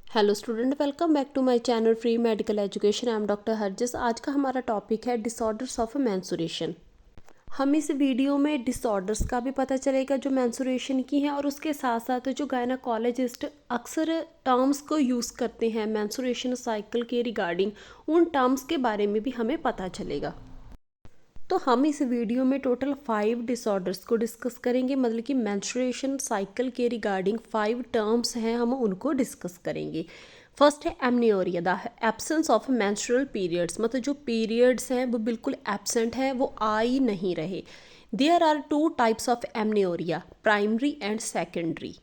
Hello student, welcome back to my channel free medical education. I am doctor Harjis. आज का हमारा topic है disorders of menstruation. हम इस वीडियो में डिसऑर्डर्स का भी पता चलेगा जो मेंस्ट्रुएशन की हैं, और उसके साथ साथ जो गायनाकोलॉजिस्ट अक्सर टर्म्स को यूज़ करते हैं मेंस्ट्रुएशन साइकिल के रिगार्डिंग, उन टर्म्स के बारे में भी हमें पता चलेगा। तो हम इस वीडियो में टोटल 5 डिसऑर्डर्स को डिस्कस करेंगे, मतलब कि मेंस्ट्रुएशन साइकिल के रिगार्डिंग 5 टर्म्स हैं, हम उनको डिस्कस करेंगे। फर्स्ट है amenorrhoea, the absence of menstrual periods, मतलब जो पीरियड्स हैं वो बिल्कुल एब्सेंट है, वो आ ही नहीं रहे। There are 2 types of amenorrhoea, primary and secondary.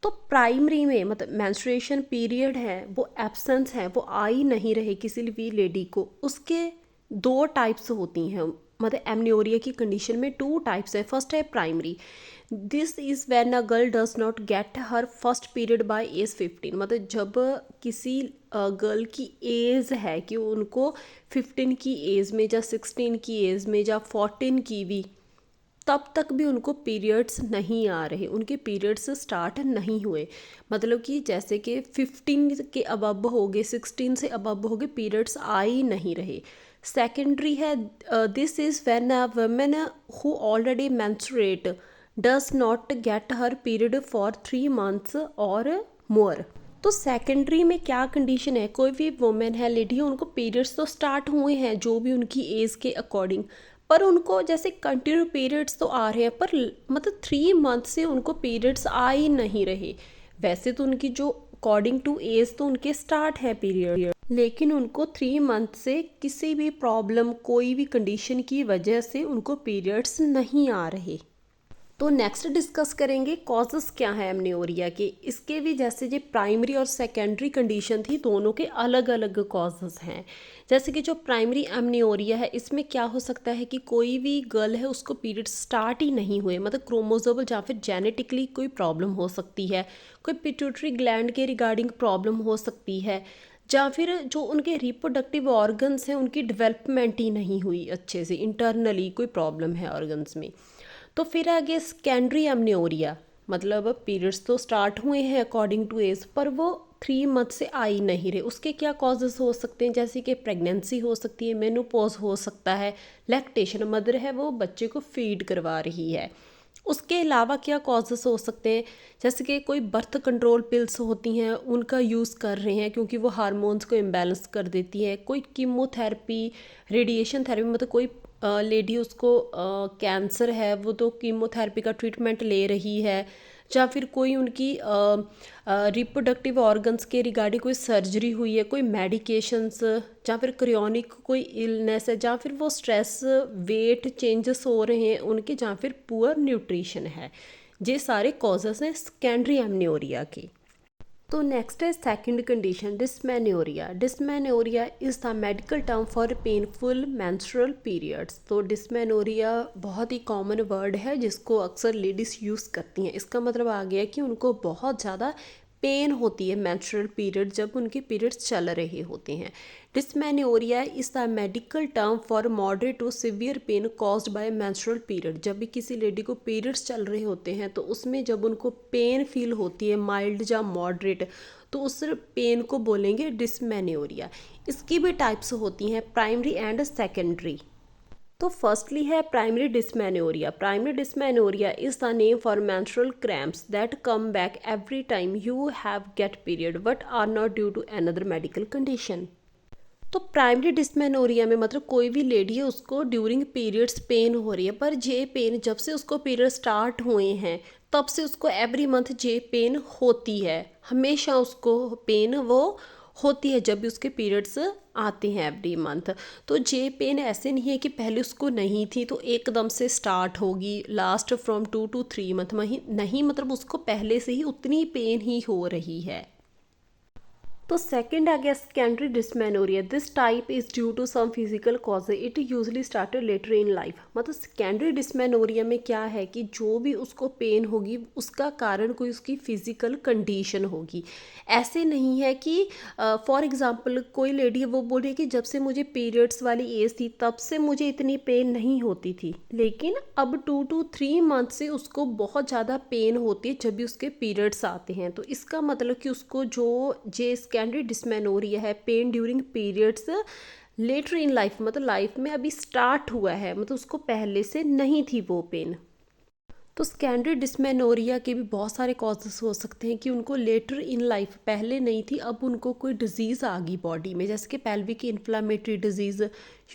तो प्राइमरी में मतलब मेंस्ट्रुएशन पीरियड है वो एब्सेंस है, वो आ ही नहीं रहे किसी भी लेडी को, उसके 2 टाइप्स होती हैं। मतलब एमनियोरिया की कंडीशन में 2 टाइप्स है। फर्स्ट है primary, this is when a girl does not get her first period by age 15, मतलब जब किसी गर्ल की एज है कि उनको 15 की एज में या 16 की एज में या 14 की भी, तब तक भी उनको पीरियड्स नहीं आ रहे, उनके पीरियड्स स्टार्ट नहीं हुए। मतलब कि जैसे कि 15 के अबब हो गए, 16 से अबब हो गए, पीरियड्स आ ही नहीं रहे। सेकेंडरी है, this is when a women who already menstruate does not get her period for 3 months और मोर। तो सेकेंडरी में क्या कंडीशन है, कोई भी वुमेन है, लेडी है, उनको पीरियड्स तो स्टार्ट हुए हैं जो भी उनकी एज के अकॉर्डिंग, पर उनको जैसे कंटिन्यू पीरियड्स तो आ रहे हैं, पर मतलब 3 मंथ से उनको पीरियड्स आ ही नहीं रहे। वैसे तो उनकी जो अकॉर्डिंग टू एज तो उनके स्टार्ट है पीरियड, लेकिन उनको 3 मंथ से किसी भी प्रॉब्लम, कोई भी कंडीशन की वजह से उनको पीरियड्स नहीं आ रहे। तो नेक्स्ट डिस्कस करेंगे कॉजेस क्या है एमनियोरिया के। इसके भी जैसे जो प्राइमरी और सेकेंडरी कंडीशन थी, दोनों के अलग अलग कॉजेस हैं। जैसे कि जो प्राइमरी एमनियोरिया है, इसमें क्या हो सकता है कि कोई भी गर्ल है उसको पीरियड स्टार्ट ही नहीं हुए, मतलब क्रोमोसोमल या फिर जेनेटिकली कोई प्रॉब्लम हो सकती है, कोई पिट्यूटरी ग्लैंड के रिगार्डिंग प्रॉब्लम हो सकती है, या फिर जो उनके रिप्रोडक्टिव ऑर्गन्स हैं उनकी डेवलपमेंट ही नहीं हुई अच्छे से, इंटरनली कोई प्रॉब्लम है ऑर्गन्स में। तो फिर आगे सेकेंडरी एमनियोरिया, मतलब पीरियड्स तो स्टार्ट हुए हैं अकॉर्डिंग टू एज, पर वो 3 मंथ से आ ही नहीं रहे। उसके क्या कॉजेस हो सकते हैं, जैसे कि प्रेगनेंसी हो सकती है, मेनोपॉज हो सकता है, लैक्टेशन, मदर है वो बच्चे को फीड करवा रही है। उसके अलावा क्या कॉजेस हो सकते हैं, जैसे कि कोई बर्थ कंट्रोल पिल्स होती हैं उनका यूज़ कर रहे हैं क्योंकि वो हार्मोन्स को इम्बैलेंस कर देती है, कोई कीमोथेरेपी, रेडिएशन थेरेपी, मतलब कोई लेडी उसको कैंसर है वो तो कीमोथेरेपी का ट्रीटमेंट ले रही है, या फिर कोई उनकी रिप्रोडक्टिव ऑर्गन्स के रिगार्डिंग कोई सर्जरी हुई है, कोई मेडिकेशंस, या फिर क्रियोनिक कोई इलनेस है, या फिर वो स्ट्रेस, वेट चेंजेस हो रहे हैं उनके, या फिर पुअर न्यूट्रिशन है। ये सारे कॉजेस हैं सेकेंडरी एमनियोरिया के। तो नेक्स्ट है second condition, dysmenorrhea. Dysmenorrhea is the medical term for painful menstrual periods. तो डिस्मेनोरिया बहुत ही कॉमन वर्ड है जिसको अक्सर लेडीज़ यूज़ करती हैं। इसका मतलब आ गया कि उनको बहुत ज़्यादा पेन होती है मेंस्ट्रुअल पीरियड, जब उनके पीरियड्स चल रहे होते हैं। Dysmenorrhea is the medical term for moderate to severe pain caused by menstrual period. जब भी किसी लेडी को पीरियड्स चल रहे होते हैं तो उसमें जब उनको पेन फील होती है माइल्ड या मॉडरेट, तो उस पेन को बोलेंगे डिस्मेनोरिया। इसकी भी टाइप्स होती हैं, प्राइमरी एंड सेकेंडरी। तो फर्स्टली है primary dysmenorrhea. Primary dysmenorrhea is the name for menstrual cramps that come back every time you have get period but are not due to another medical condition। तो primary dysmenorrhoea में मतलब कोई भी lady है उसको during periods pen हो रही है, पर जे पेन जब से उसको पीरियड स्टार्ट हुए हैं तब से उसको एवरी मंथ जे पेन होती है, हमेशा उसको पेन वो होती है जब भी उसके पीरियड्स आते हैं एवरी मंथ। तो जे पेन ऐसे नहीं है कि पहले उसको नहीं थी तो एकदम से स्टार्ट होगी लास्ट फ्रॉम 2 to 3 मंथ नहीं, मतलब उसको पहले से ही उतनी पेन ही हो रही है। तो सेकंड आ गया secondary dysmenorrhea. This type is due to some physical cause, it usually started later in life. मतलब सेकेंडरी डिस्मेनोरिया में क्या है कि जो भी उसको पेन होगी उसका कारण कोई उसकी फिजिकल कंडीशन होगी। ऐसे नहीं है कि फॉर एग्जांपल कोई लेडी है वो बोल रही है कि जब से मुझे पीरियड्स वाली एज थी तब से मुझे इतनी पेन नहीं होती थी, लेकिन अब 2 to 3 मंथ से उसको बहुत ज़्यादा पेन होती है जब भी उसके पीरियड्स आते हैं। तो इसका मतलब कि उसको जो सेकेंडरी डिस्मेनोरिया है, pain during periods later in life, मतलब लाइफ में अभी स्टार्ट हुआ है, मतलब उसको पहले से नहीं थी वो पेन। तो सेकेंडरी डिस्मेनोरिया के भी बहुत सारे कॉजेस हो सकते हैं कि उनको लेटर इन लाइफ, पहले नहीं थी अब उनको कोई डिजीज़ आ गई बॉडी में, जैसे कि pelvic inflammatory disease,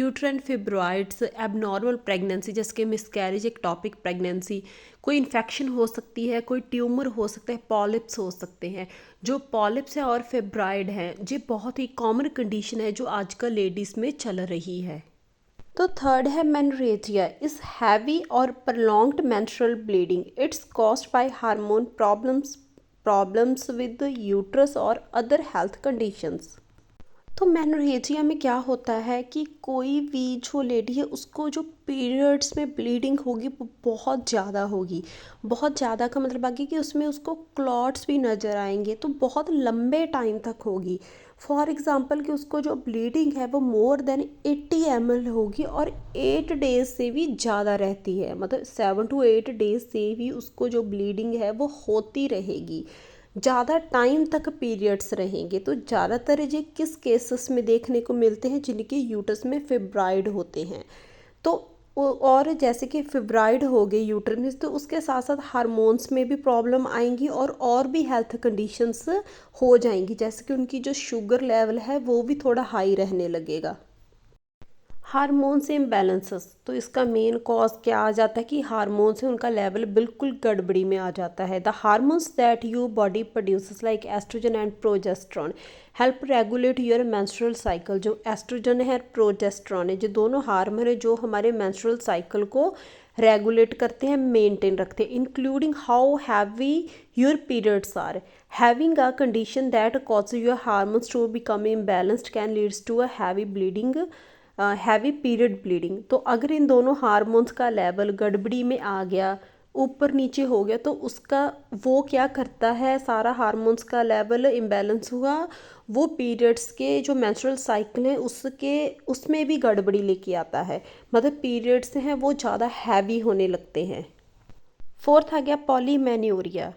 uterine fibroids, abnormal pregnancy जैसे कि मिसकैरेज, एक्टोपिक प्रेगनेंसी, कोई इन्फेक्शन हो सकती है, कोई ट्यूमर हो सकता है, पॉलिप्स हो सकते हैं। जो पॉलिप्स है और फिब्रॉइड हैं ये बहुत ही कॉमन कंडीशन है जो आजकल लेडीज़ में चल रही है। तो थर्ड है मेनोरेजिया इज हैवी और prolonged menstrual bleeding, it's caused by hormone problems with uterus और अदर हेल्थ कंडीशंस। तो मेनोरेजिया में क्या होता है कि कोई भी जो लेडी है उसको जो पीरियड्स में ब्लीडिंग होगी वो बहुत ज़्यादा होगी। बहुत ज़्यादा का मतलब आगे कि उसमें उसको क्लॉट्स भी नज़र आएंगे, तो बहुत लंबे टाइम तक होगी। फॉर एग्ज़ाम्पल कि उसको जो ब्लीडिंग है वो मोर देन 80 ml होगी और 8 डेज से भी ज़्यादा रहती है, मतलब 7 to 8 डेज से भी उसको जो ब्लीडिंग है वो होती रहेगी, ज़्यादा टाइम तक पीरियड्स रहेंगे। तो ज़्यादातर ये किस केसेस में देखने को मिलते हैं, जिनके यूट्रस में फिब्राइड होते हैं। तो और जैसे कि फिब्राइड हो गए यूट्रस में, तो उसके साथ साथ हार्मोन्स में भी प्रॉब्लम आएंगी और भी हेल्थ कंडीशंस हो जाएंगी, जैसे कि उनकी जो शुगर लेवल है वो भी थोड़ा हाई रहने लगेगा। हार्मोन्स इम्बैलेंसेस, तो इसका मेन कॉज क्या आ जाता है कि हार्मोन से उनका लेवल बिल्कुल गड़बड़ी में आ जाता है। The hormones that you body produces like estrogen and progesterone help regulate your menstrual cycle. जो एस्ट्रोजन है, प्रोजेस्ट्रॉन है, जो दोनों हार्मोन है जो हमारे मेंस्ट्रुअल साइकिल को रेगुलेट करते हैं, मेंटेन रखते हैं, including how heavy your periods are. Having a condition that cause your hormones to become imbalanced can leads to a heavy bleeding, heavy period bleeding. तो अगर इन दोनों हार्मोन्स का लेवल गड़बड़ी में आ गया, ऊपर नीचे हो गया, तो उसका वो क्या करता है, सारा हार्मोन्स का लेवल इम्बैलेंस हुआ, वो पीरियड्स के जो मेंस्ट्रुअल साइकिल है उसमें भी गड़बड़ी लेके आता है, मतलब पीरियड्स हैं वो ज़्यादा हैवी होने लगते हैं। फोर्थ आ गया पॉलीमेन्योरिया।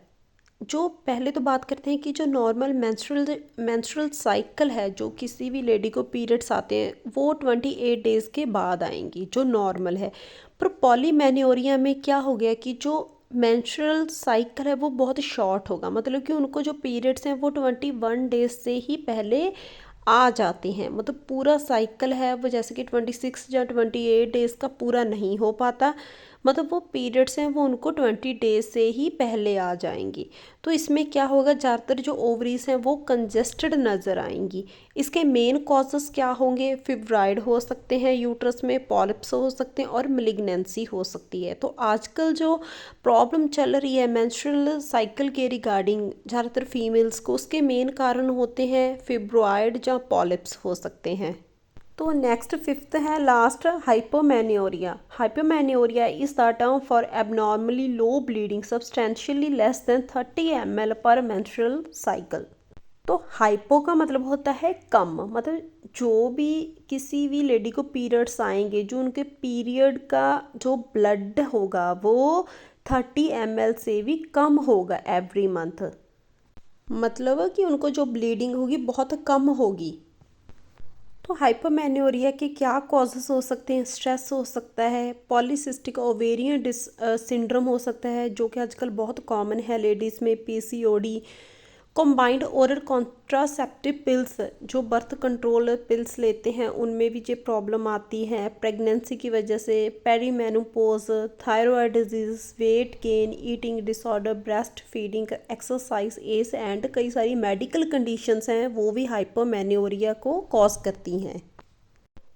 जो पहले तो बात करते हैं कि जो नॉर्मल मेंस्ट्रुअल साइकिल है, जो किसी भी लेडी को पीरियड्स आते हैं वो 28 डेज़ के बाद आएंगी जो नॉर्मल है। पर पॉलीमेन्योरिया में क्या हो गया कि जो मेंस्ट्रुअल साइकिल है वो बहुत शॉर्ट होगा, मतलब कि उनको जो पीरियड्स हैं वो 21 डेज से ही पहले आ जाते हैं, मतलब पूरा साइकिल है वो जैसे कि 26 या 28 डेज़ का पूरा नहीं हो पाता, मतलब वो पीरियड्स हैं वो उनको 20 डेज से ही पहले आ जाएंगी। तो इसमें क्या होगा, ज़्यादातर जो ओवरीज हैं वो कंजेस्टेड नज़र आएंगी। इसके मेन कॉजेस क्या होंगे, फिब्राइड हो सकते हैं यूट्रस में, पॉलिप्स हो सकते हैं और मेलिग्नेंसी हो सकती है। तो आजकल जो प्रॉब्लम चल रही है मेंस्ट्रुअल साइकिल के रिगार्डिंग ज़्यादातर फीमेल्स को, उसके मेन कारण होते हैं फिब्रॉइड या पॉलिप्स हो सकते हैं। तो नेक्स्ट फिफ्थ है last, hypomenorrhoea. Hypomenorrhoea is the term for abnormally low bleeding substantially less than 30 ml per menstrual cycle. तो हाइपो का मतलब होता है कम, मतलब जो भी किसी भी लेडी को पीरियड्स आएंगे, जो उनके पीरियड का जो ब्लड होगा वो 30 ml से भी कम होगा एवरी मंथ, मतलब कि उनको जो ब्लीडिंग होगी बहुत कम होगी। तो हाइपोमेन्योरिया के क्या कॉजेस हो सकते हैं, स्ट्रेस हो सकता है, पॉलीसिस्टिक ओवेरियन सिंड्रोम हो सकता है जो कि आजकल बहुत कॉमन है लेडीज़ में, PCOD, combined oral contraceptive pills, जो बर्थ कंट्रोल पिल्स लेते हैं उनमें भी ये प्रॉब्लम आती है, प्रेगनेंसी की वजह से, perimenopause, thyroid disease, weight gain, eating disorder, breast feeding, exercise age and कई सारी मेडिकल कंडीशंस हैं वो भी हाइपोमेन्योरिया को कॉज करती हैं।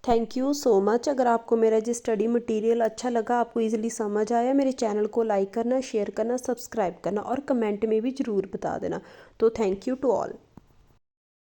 Thank you so much. अगर आपको मेरा ये स्टडी मटेरियल अच्छा लगा, आपको इजीली समझ आया, मेरे चैनल को लाइक करना, शेयर करना, सब्सक्राइब करना और कमेंट में भी ज़रूर बता देना। तो थैंक यू टू ऑल।